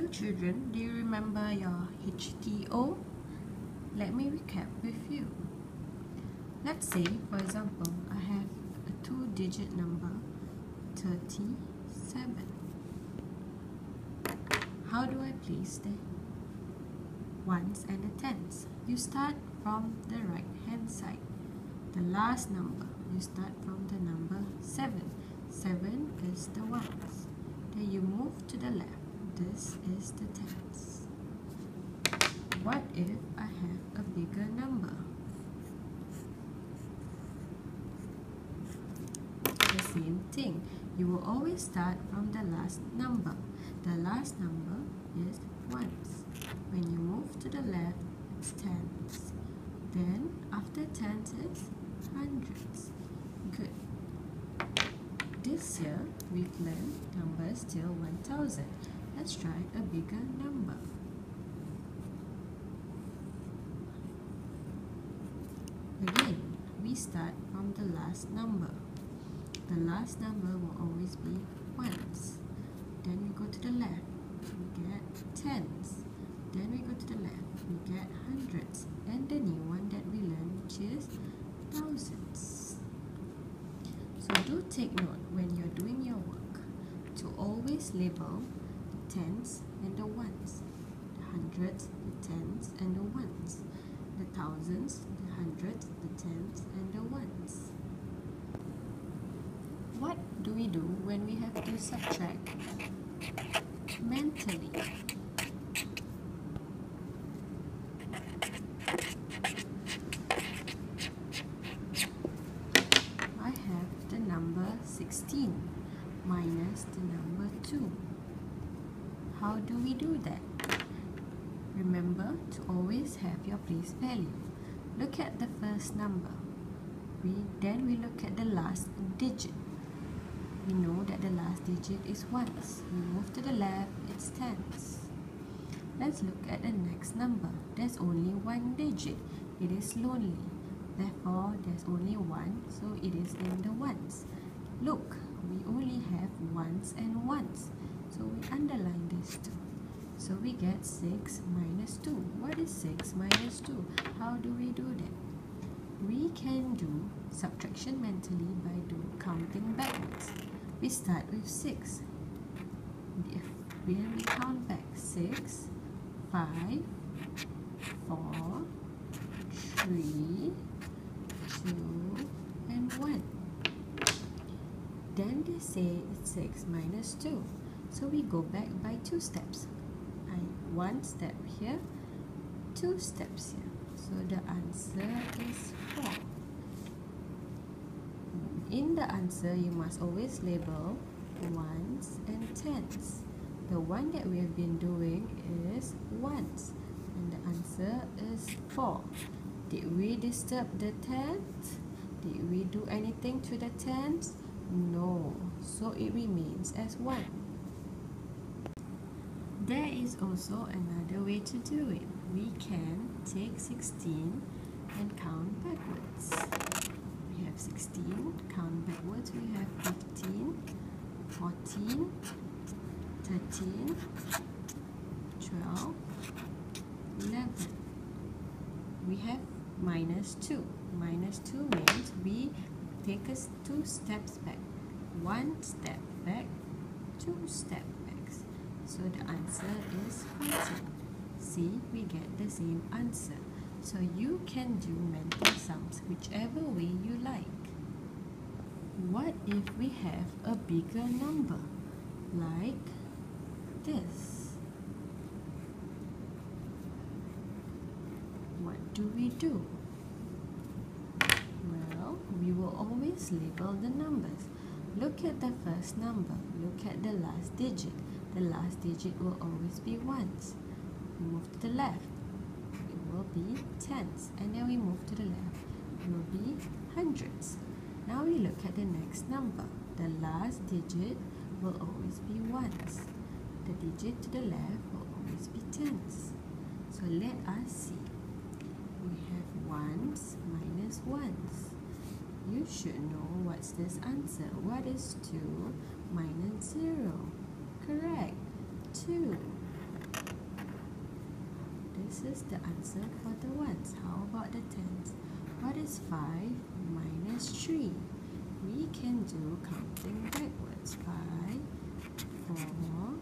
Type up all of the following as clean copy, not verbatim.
Hello children, do you remember your HTO? Let me recap with you. Let's say, for example, I have a 2-digit number, 37. How do I place the ones and the tens? You start from the right hand side. The last number, you start from the number 7. 7 is the ones. Then you move to the left. This is the tens. What if I have a bigger number? The same thing. You will always start from the last number. The last number is ones. When you move to the left, it's tens. Then after tens is hundreds. Good. This year, we've learned numbers till 1000. Let's try a bigger number. Again, we start from the last number. The last number will always be ones. Then we go to the left, we get tens. Then we go to the left, we get hundreds. And the new one that we learn, which is thousands. So do take note when you're doing your work to always label the tens and the ones, the hundreds, the tens and the ones, the thousands, the hundreds, the tens and the ones. What do we do when we have to subtract mentally? I have the number 16 minus the number 2. How do we do that? Remember to always have your place value. Look at the first number. Then we look at the last digit. We know that the last digit is ones. We move to the left, it's tens. Let's look at the next number. There's only one digit. It is lonely. Therefore, there's only one, so it is in the ones. Look, we only have ones and ones. So we underline these two. So we get 6 minus 2. What is 6 minus 2? How do we do that? We can do subtraction mentally by counting backwards. We start with 6. Then we count back 6, 5, 4, 3, 2, and 1. Then they say it's 6 minus 2. So we go back by 2 steps. One step here, 2 steps here. So the answer is 4. In the answer, you must always label ones and tens. The one that we have been doing is ones. And the answer is 4. Did we disturb the tens? Did we do anything to the tens? No. So it remains as 1. There is also another way to do it. We can take 16 and count backwards. We have 16, count backwards, we have 15, 14, 13, 12, 11. We have minus 2. Minus 2 means we take us 2 steps back. 1 step back, 2 step backs. So the answer is 14. See, we get the same answer. So you can do mental sums whichever way you like. What if we have a bigger number, like this? What do we do? Well, we will always label the numbers. Look at the first number. Look at the last digit. The last digit will always be ones. We move to the left. It will be tens. And then we move to the left. It will be hundreds. Now we look at the next number. The last digit will always be ones. The digit to the left will always be tens. So let us see. We have ones minus ones. You should know what's this answer. What is 2 minus 0? Correct, 2. This is the answer for the ones. How about the tens? What is 5 minus 3? We can do counting backwards. 5, 4,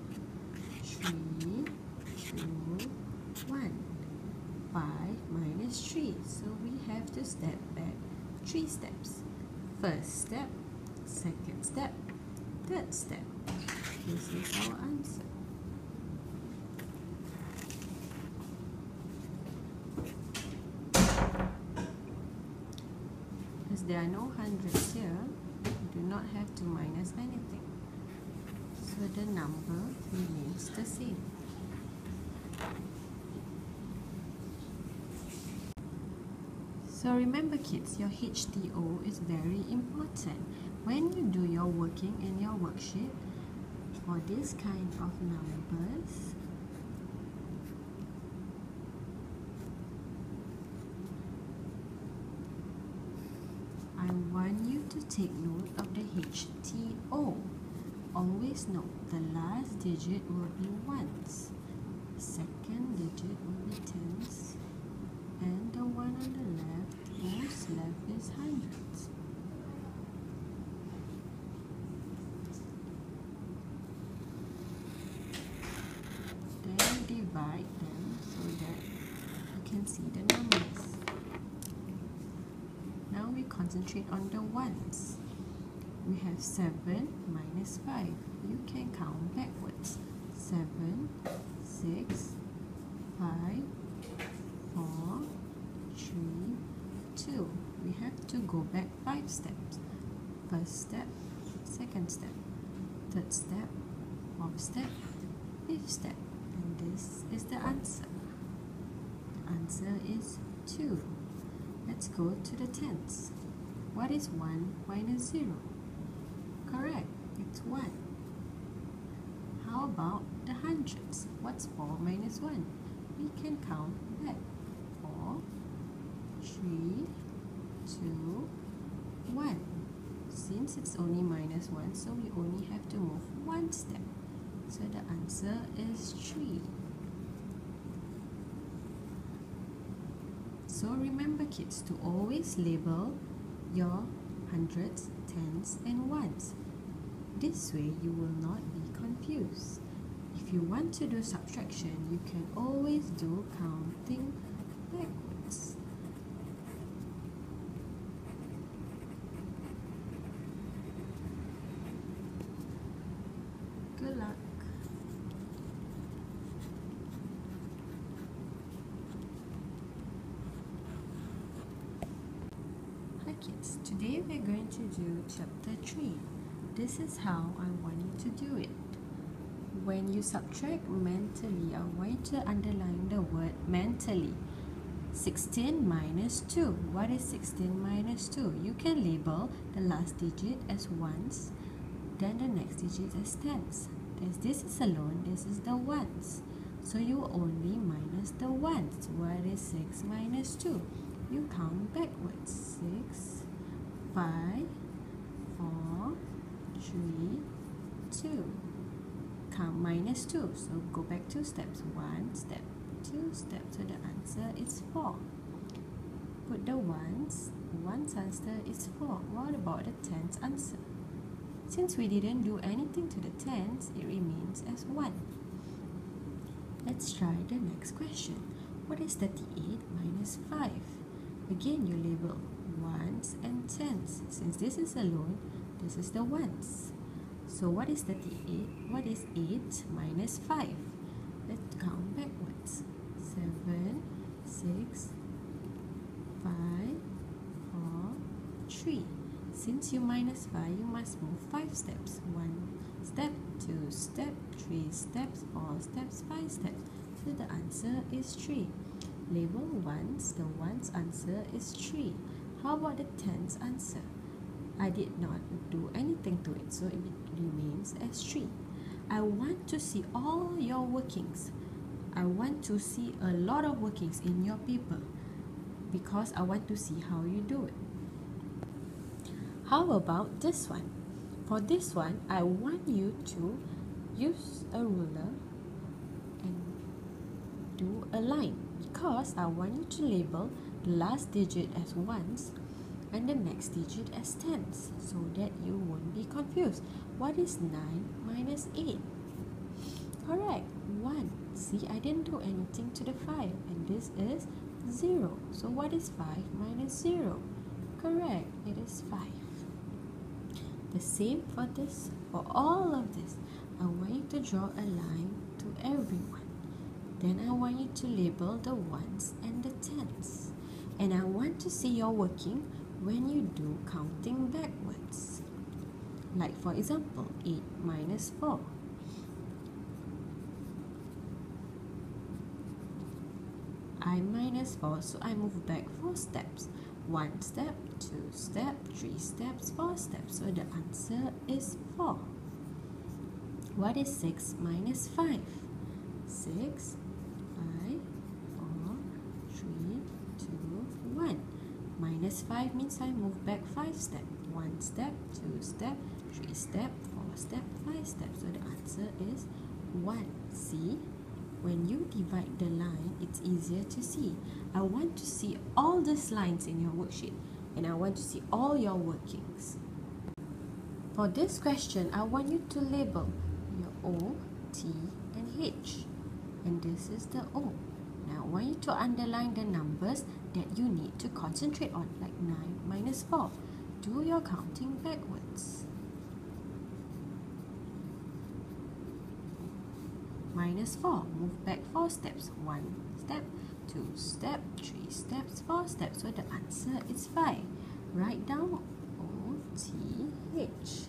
3, 2, 1. 5 minus 3. So we have to step back 3 steps. First step, second step, third step. This is our answer. As there are no hundreds here, we do not have to minus anything. So the number remains the same. So remember kids, your HTO is very important. When you do your working in your worksheet, for this kind of numbers, I want you to take note of the HTO. Always note the last digit will be ones, second digit will be tens, and the one on the left, most left is hundreds. Then divide them so that you can see the numbers. Now we concentrate on the ones. We have 7 minus 5. You can count backwards. 7, 6, 5, 4, 3, 2. We have to go back 5 steps. First step, second step, third step, fourth step, fifth step. And this is the answer. The answer is 2. Let's go to the tens. What is 1 minus 0? Correct, it's 1. How about the hundreds? What's 4 minus 1? We can count back. 4, 3, 2, 1. Since it's only minus 1, so we only have to move 1 step. So the answer is 3. So remember kids to always label your hundreds, tens and ones. This way you will not be confused. If you want to do subtraction, you can always do counting backwards. Good luck. Hi kids, today we're going to do chapter 3. This is how I want you to do it. When you subtract mentally, I want you to underline the word mentally. 16 minus 2. What is 16 minus 2? You can label the last digit as ones, then the next digit as tens. As this is alone, this is the ones. So you only minus the ones. What is 6 minus 2? You count backwards. 6, 5, 4, 3, 2. Count minus 2. So go back 2 steps. 1 step, 2 steps. So the answer is 4. Put the ones. One's answer is 4. What about the tens answer? Since we didn't do anything to the tens, it remains as 1. Let's try the next question. What is 38 minus 5? Again, you label ones and tens. Since this is alone, this is the ones. So what is 38? What is 8 minus 5? Let's count backwards. 7, 6, 5, 4, 3. Since you minus 5, you must move 5 steps. 1 step, 2 steps, 3 steps, 4 steps, 5 steps. So the answer is 3. Label ones. The ones answer is 3. How about the tens answer? I did not do anything to it, so it remains as 3. I want to see all your workings. I want to see a lot of workings in your paper because I want to see how you do it. How about this one? For this one, I want you to use a ruler and do a line. because I want you to label the last digit as ones and the next digit as tens so that you won't be confused. What is 9 minus 8? Correct, 1. See, I didn't do anything to the 5 and this is 0. So what is 5 minus 0? Correct, it is 5. The same for this, for all of this. I want you to draw a line to everyone. Then I want you to label the ones and the tens. And I want to see your working when you do counting backwards. Like for example, 8 minus 4. I minus 4, so I move back 4 steps. 1 step, 2 step, 3 steps, 4 steps. So the answer is 4. What is 6 minus 5? 6, 5, 4, 3, 2, 1. Minus 5 means I move back 5 steps. 1 step, 2 step, 3 step, 4 step, 5 steps. So the answer is 1. See? When you divide the line, it's easier to see. I want to see all these lines in your worksheet and I want to see all your workings. For this question, I want you to label your O, T, and H. And this is the O. Now I want you to underline the numbers that you need to concentrate on, like 9 minus 4. Do your counting backwards. Minus 4, move back 4 steps. 1 step, 2 step, 3 steps, 4 steps. So the answer is 5. Write down O, T, H.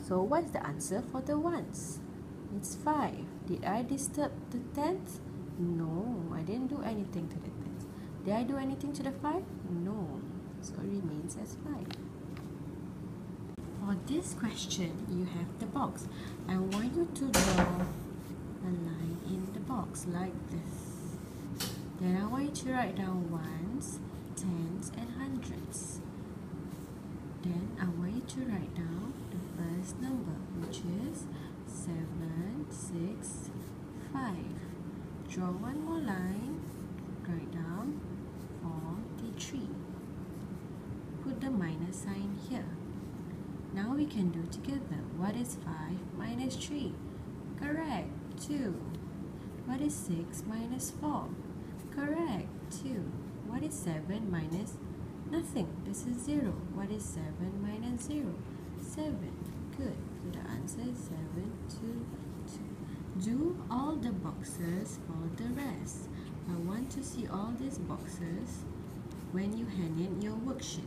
So what's the answer for the ones? It's 5. Did I disturb the tenth? No, I didn't do anything to the tenth. Did I do anything to the 5? No. So it remains as 5. For this question, you have the box. I want you to draw a line in the box like this. Then I want you to write down ones, tens, and hundreds. Then I want you to write down the first number, which is 7, 6, 5. Draw one more line, write down 43. Put the minus sign here. Now we can do together. What is 5 minus 3? Correct, 2. What is 6 minus 4? Correct, 2. What is 7 minus nothing? This is 0. What is 7 minus 0? 7. Good. So the answer is 7, 2, 2. Do all the boxes for the rest. I want to see all these boxes when you hand in your worksheet.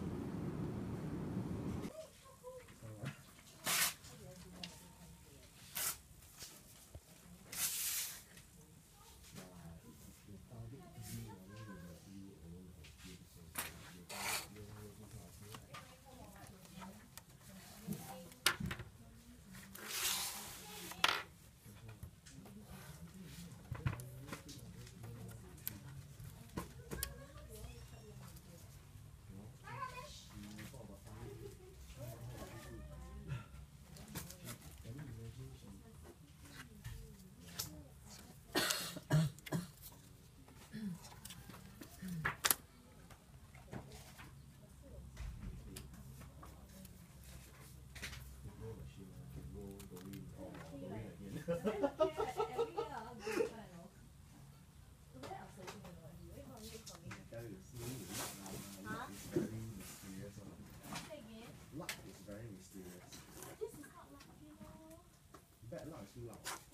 Luck is very mysterious. This is not luck, you know. Bet luck is too loud.